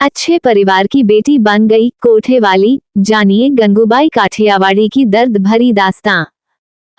अच्छे परिवार की बेटी बन गई कोठे वाली, जानिए गंगूबाई काठियावाड़ी की दर्द भरी दास्तां।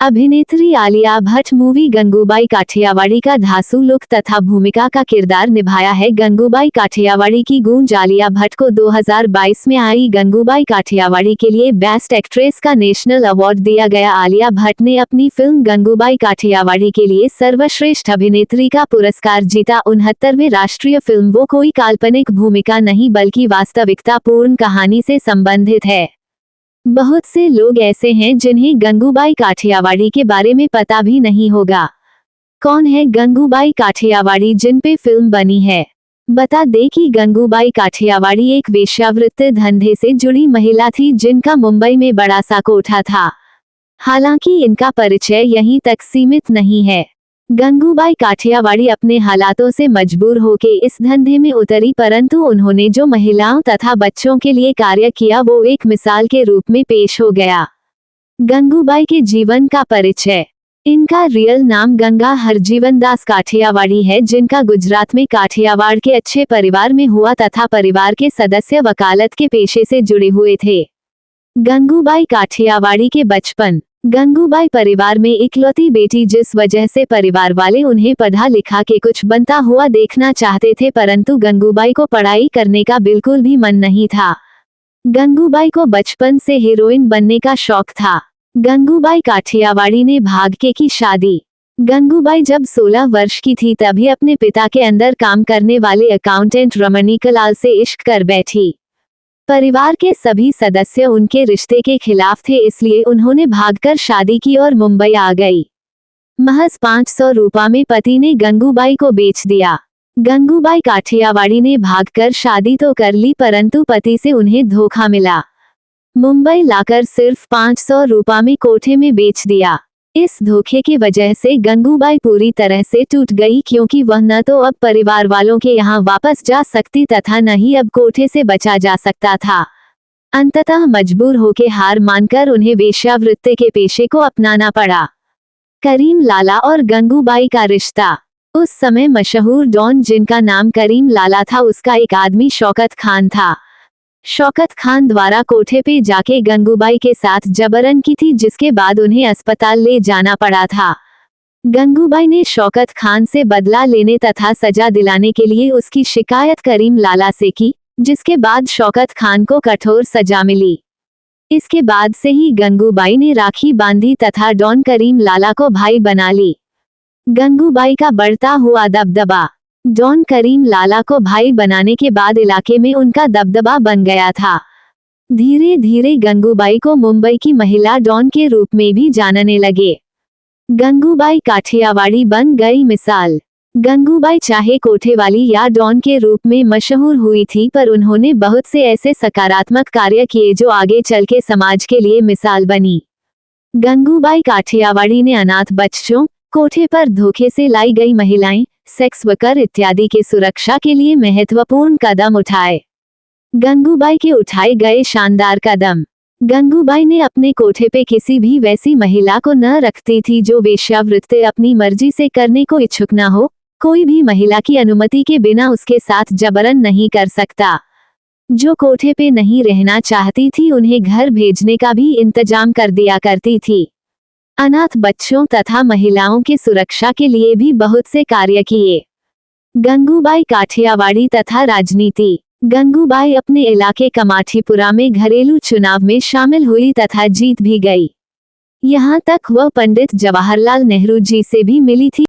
अभिनेत्री आलिया भट्ट मूवी गंगूबाई काठियावाड़ी का धांसू लुक तथा भूमिका का किरदार निभाया है। गंगूबाई काठियावाड़ी की गूंज। आलिया भट्ट को 2022 में आई गंगूबाई काठियावाड़ी के लिए बेस्ट एक्ट्रेस का नेशनल अवार्ड दिया गया। आलिया भट्ट ने अपनी फिल्म गंगूबाई काठियावाड़ी के लिए सर्वश्रेष्ठ अभिनेत्री का पुरस्कार जीता। 69वें राष्ट्रीय फिल्म वो कोई काल्पनिक भूमिका नहीं बल्कि वास्तविकतापूर्ण कहानी से संबंधित है। बहुत से लोग ऐसे हैं जिन्हें गंगूबाई काठियावाड़ी के बारे में पता भी नहीं होगा। कौन है गंगूबाई काठियावाड़ी जिन पे फिल्म बनी है? बता दें कि गंगूबाई काठियावाड़ी एक वेश्यावृत्ति धंधे से जुड़ी महिला थी जिनका मुंबई में बड़ा सा कोठा था। हालांकि इनका परिचय यहीं तक सीमित नहीं है। गंगूबाई काठियावाड़ी अपने हालातों से मजबूर होके इस धंधे में उतरी, परंतु उन्होंने जो महिलाओं तथा बच्चों के लिए कार्य किया वो एक मिसाल के रूप में पेश हो गया। गंगूबाई के जीवन का परिचय। इनका रियल नाम गंगा हरजीवन दास काठियावाड़ी है, जिनका गुजरात में काठियावाड़ के अच्छे परिवार में हुआ तथा परिवार के सदस्य वकालत के पेशे से जुड़े हुए थे। गंगूबाई काठियावाड़ी के बचपन। गंगूबाई परिवार में इकलौती बेटी, जिस वजह से परिवार वाले उन्हें पढ़ा लिखा के कुछ बनता हुआ देखना चाहते थे, परंतु गंगूबाई को पढ़ाई करने का बिल्कुल भी मन नहीं था। गंगूबाई को बचपन से हीरोइन बनने का शौक था। गंगूबाई काठियावाड़ी ने भाग्य की शादी। गंगूबाई जब 16 वर्ष की थी तभी अपने पिता के अंदर काम करने वाले अकाउंटेंट रमणीकलाल से इश्क कर बैठी। परिवार के सभी सदस्य उनके रिश्ते के खिलाफ थे, इसलिए उन्होंने भागकर शादी की और मुंबई आ गई। महज 500 रुपये में पति ने गंगूबाई को बेच दिया। गंगूबाई काठियावाड़ी ने भागकर शादी तो कर ली, परंतु पति से उन्हें धोखा मिला। मुंबई लाकर सिर्फ 500 रुपये में कोठे में बेच दिया। इस धोखे की वजह से गंगूबाई पूरी तरह से टूट गई, क्योंकि वह न तो अब परिवार वालों के यहाँ वापस जा सकती तथा न ही अब कोठे से बचा जा सकता था। अंततः मजबूर होकर हार मानकर उन्हें वेश्यावृत्ति के पेशे को अपनाना पड़ा। करीम लाला और गंगूबाई का रिश्ता। उस समय मशहूर डॉन जिनका नाम करीम लाला था, उसका एक आदमी शौकत खान था। शौकत खान द्वारा कोठे पे जाके गंगूबाई के साथ जबरन की थी, जिसके बाद उन्हें अस्पताल ले जाना पड़ा था। गंगूबाई ने शौकत खान से बदला लेने तथा सजा दिलाने के लिए उसकी शिकायत करीम लाला से की, जिसके बाद शौकत खान को कठोर सजा मिली। इसके बाद से ही गंगूबाई ने राखी बांधी तथा डॉन करीम लाला को भाई बना ली। गंगूबाई का बढ़ता हुआ दबदबा। डॉन करीम लाला को भाई बनाने के बाद इलाके में उनका दबदबा बन गया था। धीरे धीरे गंगूबाई को मुंबई की महिला डॉन के रूप में भी जानने लगे। गंगूबाई काठियावाड़ी बन गई मिसाल। गंगूबाई चाहे कोठे वाली या डॉन के रूप में मशहूर हुई थी, पर उन्होंने बहुत से ऐसे सकारात्मक कार्य किए जो आगे चल के समाज के लिए मिसाल बनी। गंगूबाई काठियावाड़ी ने अनाथ बच्चों, कोठे पर धोखे से लाई गई महिलाएं, सेक्स वर्कर इत्यादि की सुरक्षा के लिए महत्वपूर्ण कदम उठाए। गंगूबाई के उठाए गए शानदार कदम। गंगूबाई ने अपने कोठे पे किसी भी वैसी महिला को न रखती थी जो वेश्यावृत्ति अपनी मर्जी से करने को इच्छुक न हो। कोई भी महिला की अनुमति के बिना उसके साथ जबरन नहीं कर सकता। जो कोठे पे नहीं रहना चाहती थी उन्हें घर भेजने का भी इंतजाम कर दिया करती थी। अनाथ बच्चों तथा महिलाओं की सुरक्षा के लिए भी बहुत से कार्य किए। गंगूबाई काठियावाड़ी तथा राजनीति। गंगूबाई अपने इलाके कमाठीपुरा में घरेलू चुनाव में शामिल हुई तथा जीत भी गई। यहाँ तक वह पंडित जवाहरलाल नेहरू जी से भी मिली थी।